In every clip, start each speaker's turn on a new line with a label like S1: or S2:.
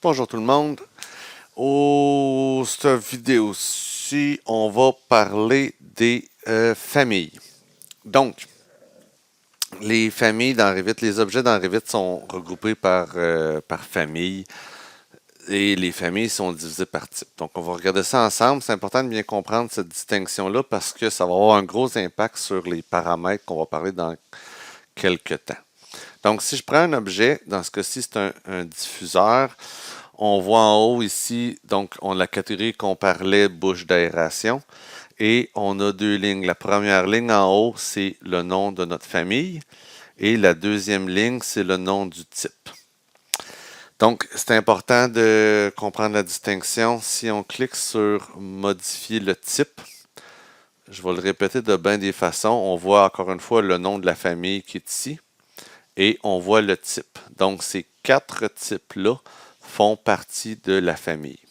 S1: Bonjour tout le monde. Cette vidéo-ci, on va parler des familles. Donc, les familles dans Revit, les objets dans Revit sont regroupés par famille et les familles sont divisées par type. Donc, on va regarder ça ensemble. C'est important de bien comprendre cette distinction-là parce que ça va avoir un gros impact sur les paramètres qu'on va parler dans quelques temps. Donc, si je prends un objet, dans ce cas-ci, c'est un diffuseur. On voit en haut ici, donc on a la catégorie qu'on parlait, bouche d'aération, et on a deux lignes. La première ligne en haut, c'est le nom de notre famille, et la deuxième ligne, c'est le nom du type. Donc, c'est important de comprendre la distinction. Si on clique sur modifier le type, je vais le répéter de bien des façons, on voit encore une fois le nom de la famille qui est ici, et on voit le type. Donc, ces quatre types-là font partie de la famille.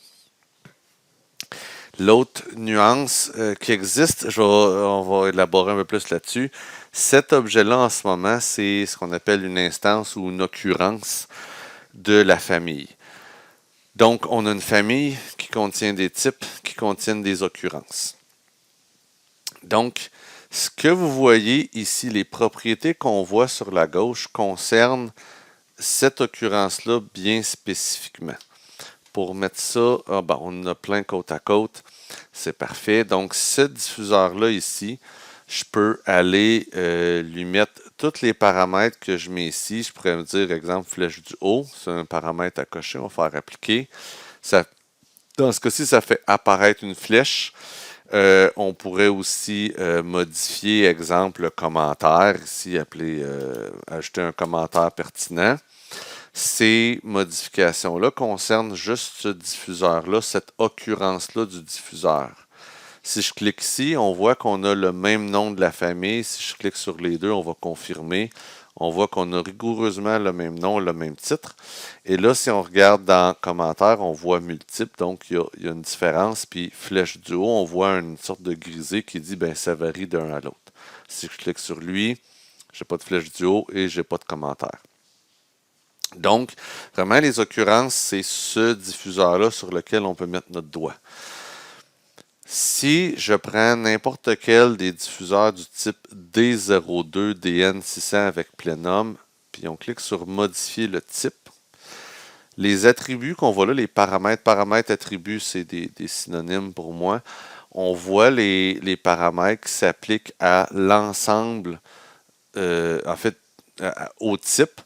S1: L'autre nuance qui existe, on va élaborer un peu plus là-dessus. Cet objet-là, en ce moment, c'est ce qu'on appelle une instance ou une occurrence de la famille. Donc, on a une famille qui contient des types qui contiennent des occurrences. Donc, ce que vous voyez ici, les propriétés qu'on voit sur la gauche concernent cette occurrence-là bien spécifiquement. Pour mettre ça, on en a plein côte à côte. C'est parfait. Donc, ce diffuseur-là ici, je peux aller lui mettre tous les paramètres que je mets ici. Je pourrais me dire, exemple, flèche du haut. C'est un paramètre à cocher. On va faire appliquer. Ça, dans ce cas-ci, ça fait apparaître une flèche. On pourrait aussi modifier, exemple, le commentaire. Ici, ajouter un commentaire pertinent. Ces modifications-là concernent juste ce diffuseur-là, cette occurrence-là du diffuseur. Si je clique ici, on voit qu'on a le même nom de la famille. Si je clique sur les deux, on va confirmer. On voit qu'on a rigoureusement le même nom, le même titre. Et là, si on regarde dans commentaires, on voit multiple, donc il y a une différence. Puis flèche du haut, on voit une sorte de grisé qui dit ben ça varie d'un à l'autre. Si je clique sur lui, j'ai pas de flèche du haut et j'ai pas de commentaire. Donc, vraiment, les occurrences, c'est ce diffuseur-là sur lequel on peut mettre notre doigt. Si je prends n'importe quel des diffuseurs du type D02, DN600 avec plénum, puis on clique sur modifier le type, les attributs qu'on voit là, les paramètres, attributs, c'est des synonymes pour moi. On voit les paramètres qui s'appliquent à l'ensemble, au type,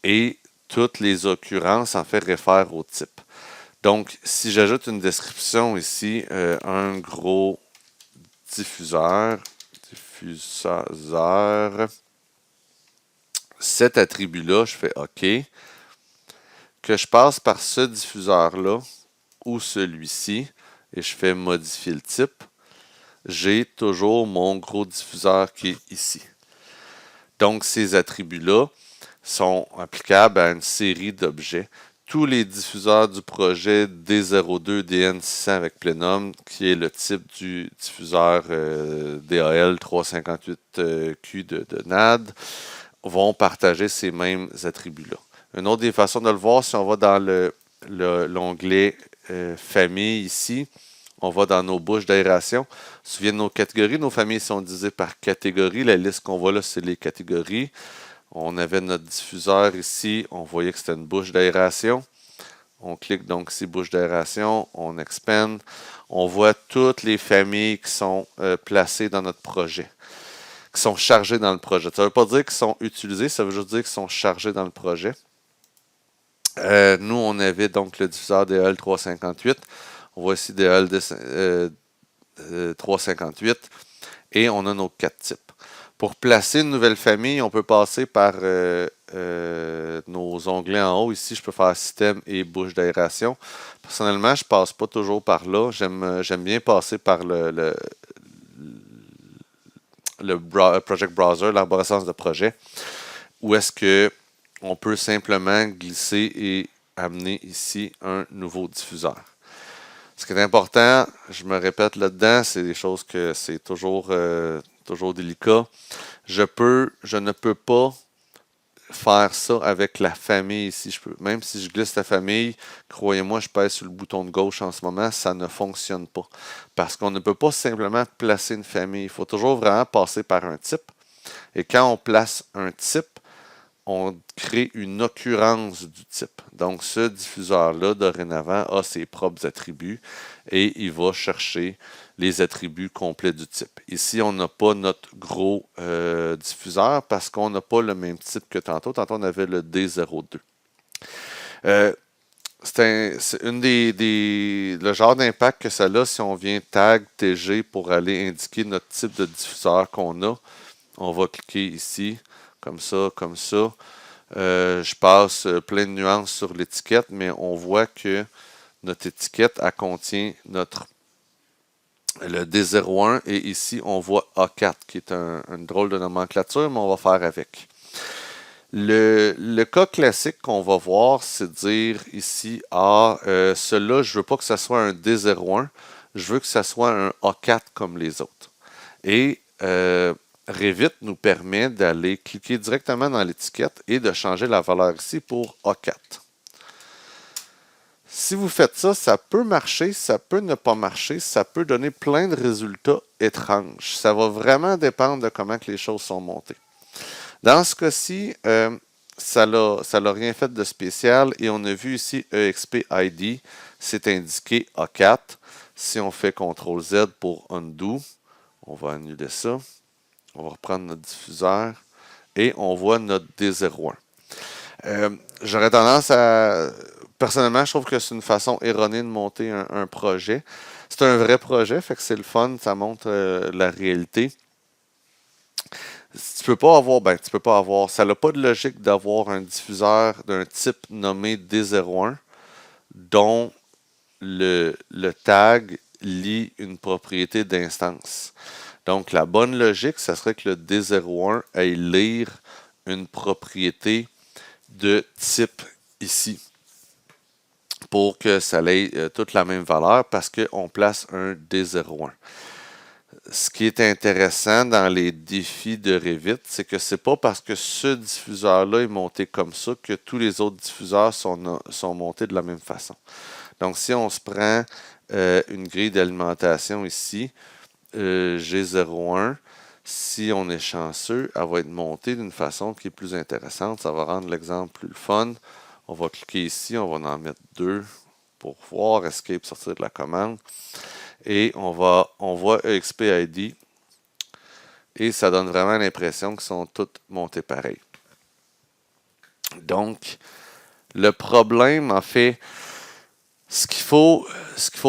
S1: et toutes les occurrences en fait réfèrent au type. Donc, si j'ajoute une description ici, un gros diffuseur, cet attribut-là, je fais OK, que je passe par ce diffuseur-là ou celui-ci, et je fais modifier le type, j'ai toujours mon gros diffuseur qui est ici. Donc, ces attributs-là sont applicables à une série d'objets. Tous les diffuseurs du projet D02 DN600 avec plénum, qui est le type du diffuseur DAL 358Q de NAD, vont partager ces mêmes attributs-là. Une autre des façons de le voir, si on va dans l'onglet famille ici, on va dans nos bouches d'aération. Souviens de nos catégories, nos familles sont divisées par catégories. La liste qu'on voit là, c'est les catégories. On avait notre diffuseur ici, on voyait que c'était une bouche d'aération. On clique donc ici, bouche d'aération, on expand. On voit toutes les familles qui sont placées dans notre projet, qui sont chargées dans le projet. Ça ne veut pas dire qu'ils sont utilisés, ça veut juste dire qu'ils sont chargés dans le projet. Nous, on avait donc le diffuseur DL 358. On voit ici DL 358 et on a nos quatre types. Pour placer une nouvelle famille, on peut passer par nos onglets en haut. Ici, je peux faire système et bouche d'aération. Personnellement, je ne passe pas toujours par là. J'aime bien passer par le Project Browser, l'arborescence de projet, où est-ce que on peut simplement glisser et amener ici un nouveau diffuseur. Ce qui est important, je me répète là-dedans, c'est des choses que c'est toujours délicat. Je ne peux pas faire ça avec la famille si je peux. Même si je glisse la famille, croyez-moi, je pèse sur le bouton de gauche en ce moment, ça ne fonctionne pas. Parce qu'on ne peut pas simplement placer une famille. Il faut toujours vraiment passer par un type. Et quand on place un type, on crée une occurrence du type. Donc, ce diffuseur-là, dorénavant, a ses propres attributs et il va chercher les attributs complets du type. Ici, on n'a pas notre gros diffuseur parce qu'on n'a pas le même type que tantôt. Tantôt, on avait le D02. C'est le genre d'impact que ça a si on vient tag TG pour aller indiquer notre type de diffuseur qu'on a. On va cliquer ici, comme ça, comme ça. Je passe plein de nuances sur l'étiquette, mais on voit que notre étiquette, elle contient le D01 et ici, on voit A4, qui est une drôle de nomenclature, mais on va faire avec. Le cas classique qu'on va voir, c'est dire ici, celui-là, je veux pas que ça soit un D01, je veux que ça soit un A4 comme les autres. Et Revit nous permet d'aller cliquer directement dans l'étiquette et de changer la valeur ici pour A4. Si vous faites ça, ça peut marcher, ça peut ne pas marcher, ça peut donner plein de résultats étranges. Ça va vraiment dépendre de comment que les choses sont montées. Dans ce cas-ci, ça n'a rien fait de spécial et on a vu ici EXP ID, c'est indiqué A4. Si on fait CTRL Z pour Undo, on va annuler ça. On va reprendre notre diffuseur et on voit notre D01. J'aurais tendance à... Personnellement, je trouve que c'est une façon erronée de monter un projet. C'est un vrai projet, fait que c'est le fun, ça montre la réalité. Tu peux pas avoir, ça n'a pas de logique d'avoir un diffuseur d'un type nommé D01 dont le tag lie une propriété d'instance. Donc, la bonne logique, ça serait que le D01 aille lire une propriété de type ici pour que ça ait toute la même valeur parce qu'on place un D01. Ce qui est intéressant dans les défis de Revit, c'est que c'est pas parce que ce diffuseur-là est monté comme ça que tous les autres diffuseurs sont montés de la même façon. Donc, si on se prend une grille d'alimentation ici, G01, si on est chanceux, elle va être montée d'une façon qui est plus intéressante. Ça va rendre l'exemple plus fun. On va cliquer ici, on va en mettre 2 pour voir, escape, sortir de la commande. Et on voit EXP ID et ça donne vraiment l'impression qu'ils sont toutes montées pareil. Donc, le problème, en fait, ce qu'il faut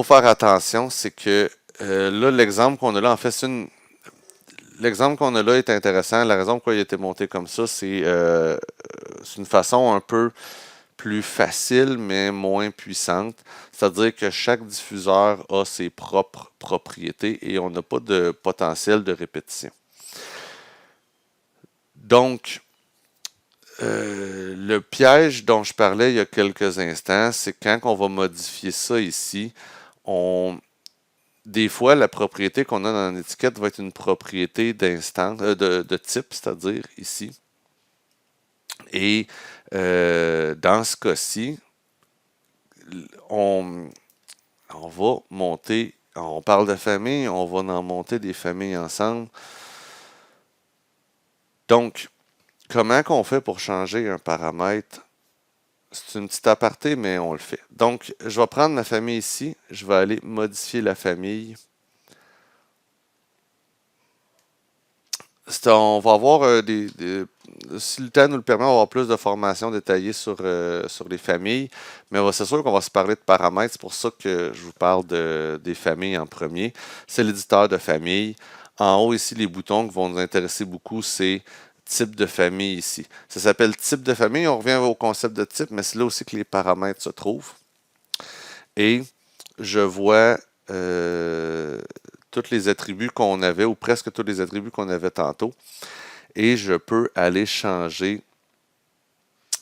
S1: faire attention, c'est que là, l'exemple qu'on a là, en fait, l'exemple qu'on a là est intéressant. La raison pourquoi il a été monté comme ça, c'est une façon un peu plus facile, mais moins puissante. C'est-à-dire que chaque diffuseur a ses propres propriétés et on n'a pas de potentiel de répétition. Donc, le piège dont je parlais il y a quelques instants, c'est quand on va modifier ça ici, des fois, la propriété qu'on a dans l'étiquette va être une propriété d'instance, de type, c'est-à-dire ici. Et dans ce cas-ci, on va monter, on parle de famille, on va en monter des familles ensemble. Donc, comment qu'on fait pour changer un paramètre? C'est une petite aparté, mais on le fait. Donc, je vais prendre la famille ici, je vais aller modifier la famille. On va avoir si le temps nous le permet, on va avoir plus de formations détaillées sur les familles, mais c'est sûr qu'on va se parler de paramètres. C'est pour ça que je vous parle des familles en premier. C'est l'éditeur de famille. En haut ici, les boutons qui vont nous intéresser beaucoup, c'est type de famille ici. Ça s'appelle type de famille. On revient au concept de type, mais c'est là aussi que les paramètres se trouvent. Et je vois tous les attributs qu'on avait, ou presque tous les attributs qu'on avait tantôt. Et je peux aller changer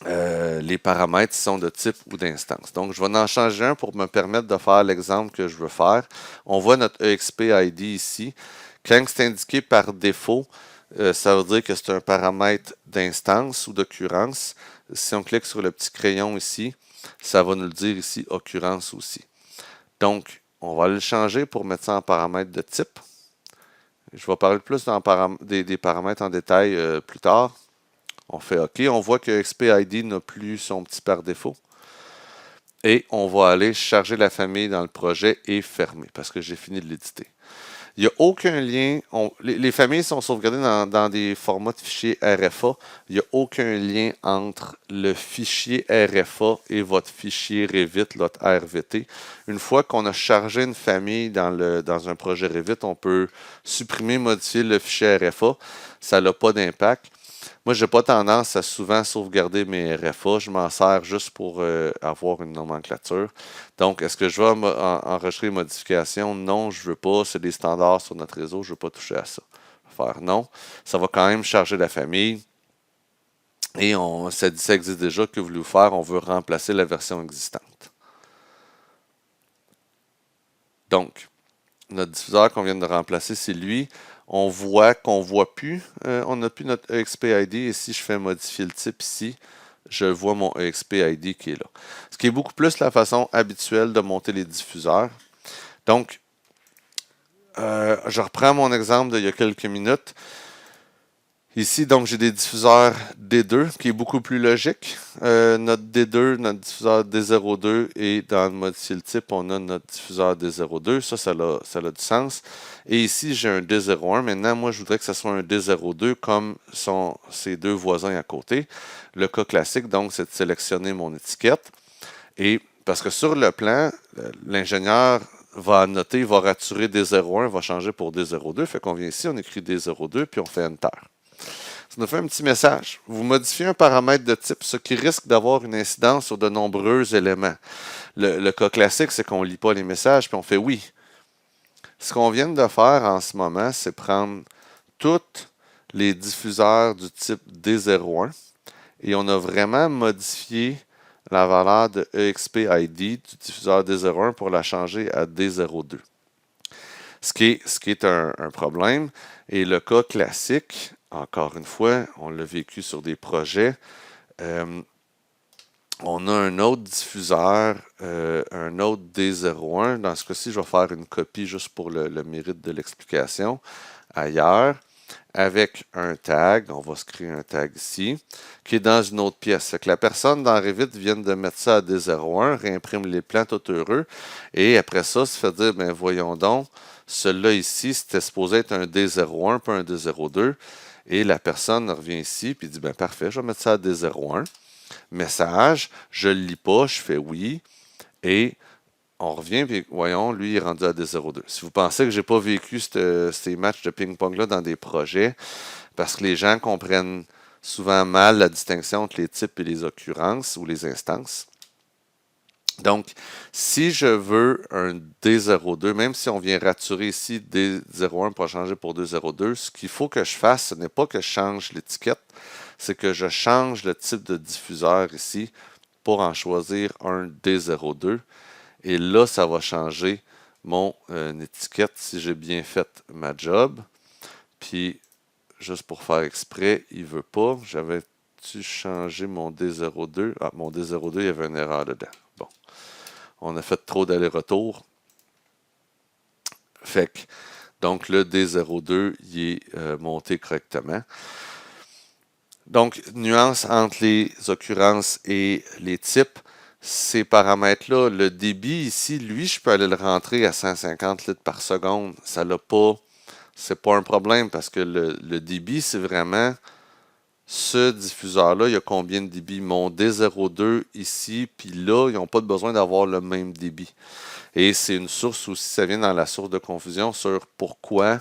S1: les paramètres qui sont de type ou d'instance. Donc, je vais en changer un pour me permettre de faire l'exemple que je veux faire. On voit notre EXP ID ici. Quand c'est indiqué par défaut, ça veut dire que c'est un paramètre d'instance ou d'occurrence. Si on clique sur le petit crayon ici, ça va nous le dire ici, occurrence aussi. Donc, on va le changer pour mettre ça en paramètre de type. Je vais parler plus des paramètres en détail plus tard. On fait OK. On voit que XPID n'a plus son petit par défaut. Et on va aller charger la famille dans le projet et fermer parce que j'ai fini de l'éditer. Il n'y a aucun lien. Les familles sont sauvegardées dans des formats de fichiers RFA. Il n'y a aucun lien entre le fichier RFA et votre fichier Revit, votre RVT. Une fois qu'on a chargé une famille dans un projet Revit, on peut supprimer, modifier le fichier RFA. Ça n'a pas d'impact. Moi, je n'ai pas tendance à souvent sauvegarder mes RFA. Je m'en sers juste pour avoir une nomenclature. Donc, est-ce que je vais enregistrer les modifications? Non, je ne veux pas. C'est des standards sur notre réseau. Je ne veux pas toucher à ça. Faire non. Ça va quand même charger la famille. Et ça existe déjà. Que voulez-vous faire? On veut remplacer la version existante. Donc, notre diffuseur qu'on vient de remplacer, c'est lui. On voit qu'on ne voit plus. On n'a plus notre EXPID. Et si je fais modifier le type ici, je vois mon EXPID qui est là. Ce qui est beaucoup plus la façon habituelle de monter les diffuseurs. Donc, je reprends mon exemple d'il y a quelques minutes. Ici, donc, j'ai des diffuseurs D2, qui est beaucoup plus logique. Notre D2, notre diffuseur D02, et dans le modifier le type, on a notre diffuseur D02. Ça a du sens. Et ici, j'ai un D01. Maintenant, moi, je voudrais que ce soit un D02 comme sont ses deux voisins à côté. Le cas classique, donc, c'est de sélectionner mon étiquette. Et parce que sur le plan, l'ingénieur va noter, va raturer D01, va changer pour D02. Fait qu'on vient ici, on écrit D02, puis on fait Enter. Ça nous fait un petit message. Vous modifiez un paramètre de type, ce qui risque d'avoir une incidence sur de nombreux éléments. Le cas classique, c'est qu'on ne lit pas les messages, puis on fait oui. Ce qu'on vient de faire en ce moment, c'est prendre tous les diffuseurs du type D01 et on a vraiment modifié la valeur de EXPID du diffuseur D01 pour la changer à D02. Ce qui est un problème. Et le cas classique, encore une fois, on l'a vécu sur des projets. On a un autre diffuseur, un autre D01. Dans ce cas-ci, je vais faire une copie juste pour le mérite de l'explication. Ailleurs, avec un tag, on va se créer un tag ici, qui est dans une autre pièce. Fait que la personne dans Revit vient de mettre ça à D01, réimprime les plans, tout heureux, et après ça, se fait dire, ben voyons donc, celui-là ici, c'était supposé être un D01, pas un D02, et la personne revient ici, puis dit, ben parfait, je vais mettre ça à D01. Message, je ne le lis pas, je fais oui, et on revient, puis voyons, lui, il est rendu à D02. Si vous pensez que je n'ai pas vécu ces matchs de ping-pong-là dans des projets, parce que les gens comprennent souvent mal la distinction entre les types et les occurrences ou les instances. Donc, si je veux un D02, même si on vient raturer ici D01 pour changer pour D02, ce qu'il faut que je fasse, ce n'est pas que je change l'étiquette, c'est que je change le type de diffuseur ici pour en choisir un D02. Et là, ça va changer mon étiquette si j'ai bien fait ma job. Puis, juste pour faire exprès, il ne veut pas. J'avais-tu changé mon D02? Ah, mon D02, il y avait une erreur dedans. Bon. On a fait trop d'aller-retour. Fait que, donc, le D02, il est monté correctement. Donc, nuance entre les occurrences et les types. Ces paramètres-là, le débit ici, lui, je peux aller le rentrer à 150 litres par seconde. Ça n'a pas, c'est pas un problème parce que le débit, c'est vraiment ce diffuseur-là. Il y a combien de débit? Mon D02 ici, puis là, ils n'ont pas besoin d'avoir le même débit. Et c'est une source aussi, ça vient dans la source de confusion sur pourquoi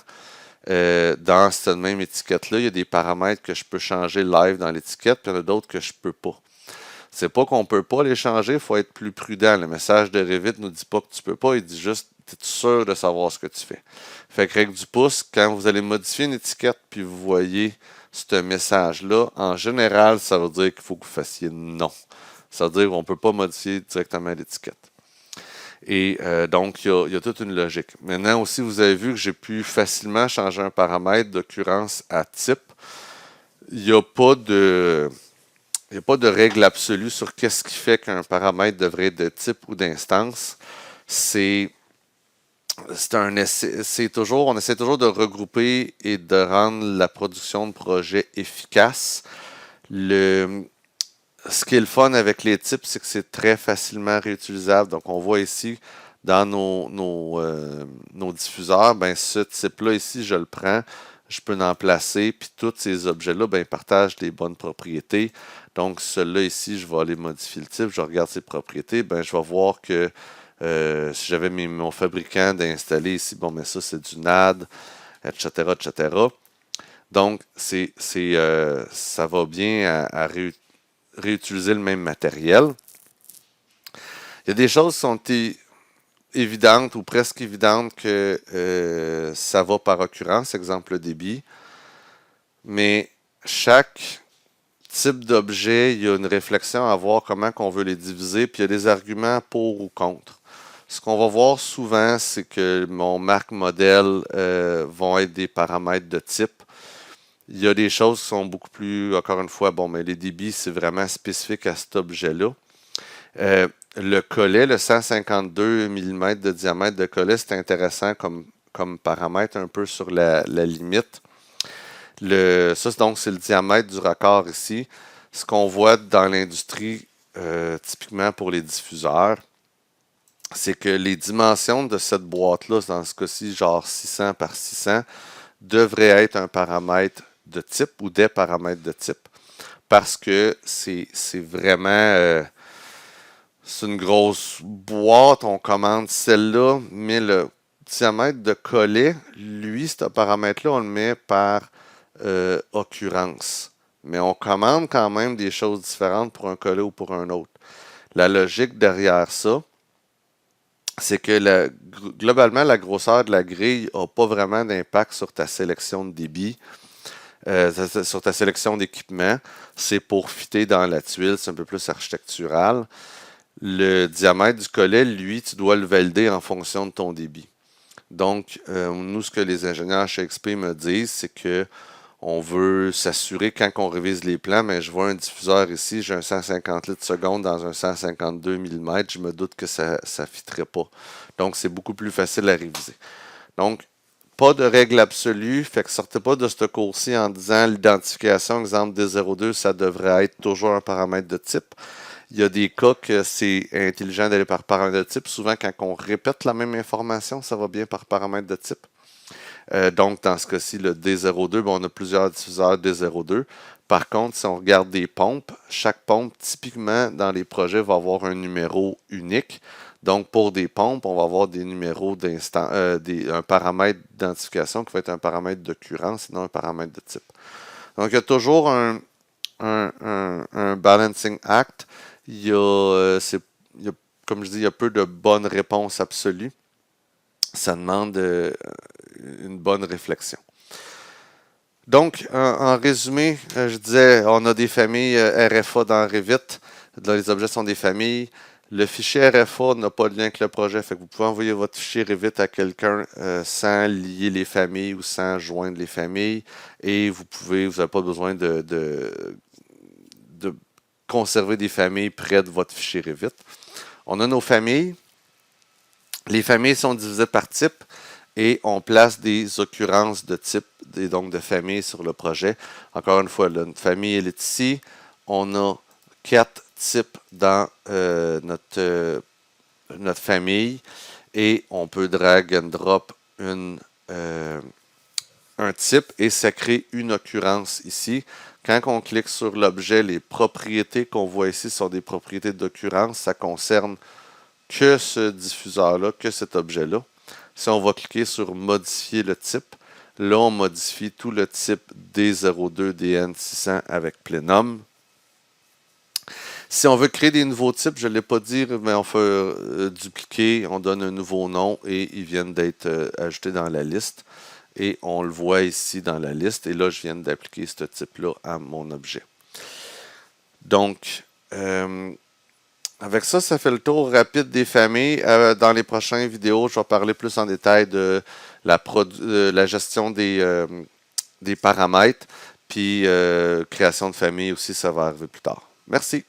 S1: dans cette même étiquette-là, il y a des paramètres que je peux changer live dans l'étiquette, puis il y en a d'autres que je ne peux pas. C'est pas qu'on ne peut pas les changer, il faut être plus prudent. Le message de Revit ne nous dit pas que tu ne peux pas, il dit juste es sûr de savoir ce que tu fais. Fait que règle du pouce, quand vous allez modifier une étiquette puis vous voyez ce message-là, en général, ça veut dire qu'il faut que vous fassiez non. Ça veut dire qu'on ne peut pas modifier directement l'étiquette. Et donc, il y a toute une logique. Maintenant aussi, vous avez vu que j'ai pu facilement changer un paramètre d'occurrence à type. Il n'y a pas de, il n'y a pas de règle absolue sur qu'est-ce qui fait qu'un paramètre devrait être de type ou d'instance. C'est c'est toujours, on essaie toujours de regrouper et de rendre la production de projets efficace. Le, ce qui est le fun avec les types, c'est que c'est très facilement réutilisable. Donc, on voit ici dans nos diffuseurs, ben, ce type-là ici, je le prends, je peux en placer, puis tous ces objets-là, ben, partagent des bonnes propriétés. Donc, celui-là ici, je vais aller modifier le type, je regarde ses propriétés, ben, je vais voir que si j'avais mon fabricant d'installer ici, bon, mais ça, c'est du NAD, etc., etc. Donc, ça va bien à réutiliser le même matériel. Il y a des choses qui sont évidentes ou presque évidentes que ça va par occurrence, exemple le débit, mais chaque type d'objet, il y a une réflexion à voir comment on veut les diviser, puis il y a des arguments pour ou contre. Ce qu'on va voir souvent, c'est que mon marque modèle vont être des paramètres de type. Il y a des choses qui sont beaucoup plus, encore une fois, bon, mais les débits, c'est vraiment spécifique à cet objet-là. Le collet, le 152 mm de diamètre de collet, c'est intéressant comme paramètre un peu sur la limite. Ça, donc, c'est le diamètre du raccord ici. Ce qu'on voit dans l'industrie, typiquement pour les diffuseurs, c'est que les dimensions de cette boîte-là, dans ce cas-ci, genre 600 par 600, devraient être un paramètre de type ou des paramètres de type. Parce que c'est vraiment... c'est une grosse boîte, on commande celle-là, mais le diamètre de collet, lui, ce paramètre-là, on le met par occurrence. Mais on commande quand même des choses différentes pour un collet ou pour un autre. La logique derrière ça, c'est que globalement, la grosseur de la grille n'a pas vraiment d'impact sur ta sélection de débit, sur ta sélection d'équipement. C'est pour fitter dans la tuile, c'est un peu plus architectural. Le diamètre du collet, lui, tu dois le valider en fonction de ton débit. Donc, nous, ce que les ingénieurs chez XP me disent, c'est que on veut s'assurer quand on révise les plans, mais je vois un diffuseur ici, j'ai un 150 litres seconde dans un 152 mm, je me doute que ça ne fitterait pas. Donc, c'est beaucoup plus facile à réviser. Donc, pas de règle absolue, fait que sortez pas de ce cours-ci en disant l'identification, exemple D02, ça devrait être toujours un paramètre de type. Il y a des cas que c'est intelligent d'aller par paramètre de type. Souvent, quand on répète la même information, ça va bien par paramètre de type. Donc, dans ce cas-ci, le D02, on a plusieurs diffuseurs D02. Par contre, si on regarde des pompes, chaque pompe, typiquement, dans les projets, va avoir un numéro unique. Donc, pour des pompes, on va avoir des numéros un paramètre d'identification qui va être un paramètre d'occurrence, sinon un paramètre de type. Donc, il y a toujours un balancing act. Comme je dis, il y a peu de bonnes réponses absolues. Ça demande une bonne réflexion. Donc, en résumé, je disais, on a des familles RFA dans Revit. Là, les objets sont des familles. Le fichier RFA n'a pas de lien avec le projet, fait que vous pouvez envoyer votre fichier Revit à quelqu'un sans lier les familles ou sans joindre les familles. Et vous n'avez pas besoin de conserver des familles près de votre fichier Revit. On a nos familles. Les familles sont divisées par type et on place des occurrences de type et donc de famille sur le projet. Encore une fois, notre famille elle est ici. On a 4 types dans notre famille et on peut drag and drop un type et ça crée une occurrence ici. Quand on clique sur l'objet, les propriétés qu'on voit ici sont des propriétés d'occurrence. Ça concerne que ce diffuseur-là, que cet objet-là. Si on va cliquer sur modifier le type, là on modifie tout le type D02 DN600 avec Plenum. Si on veut créer des nouveaux types, je ne l'ai pas dit, mais on fait dupliquer, on donne un nouveau nom et ils viennent d'être ajoutés dans la liste. Et on le voit ici dans la liste. Et là, je viens d'appliquer ce type-là à mon objet. Donc, Avec ça, ça fait le tour rapide des familles. Dans les prochaines vidéos, je vais parler plus en détail de la gestion des paramètres, puis création de famille aussi, ça va arriver plus tard. Merci.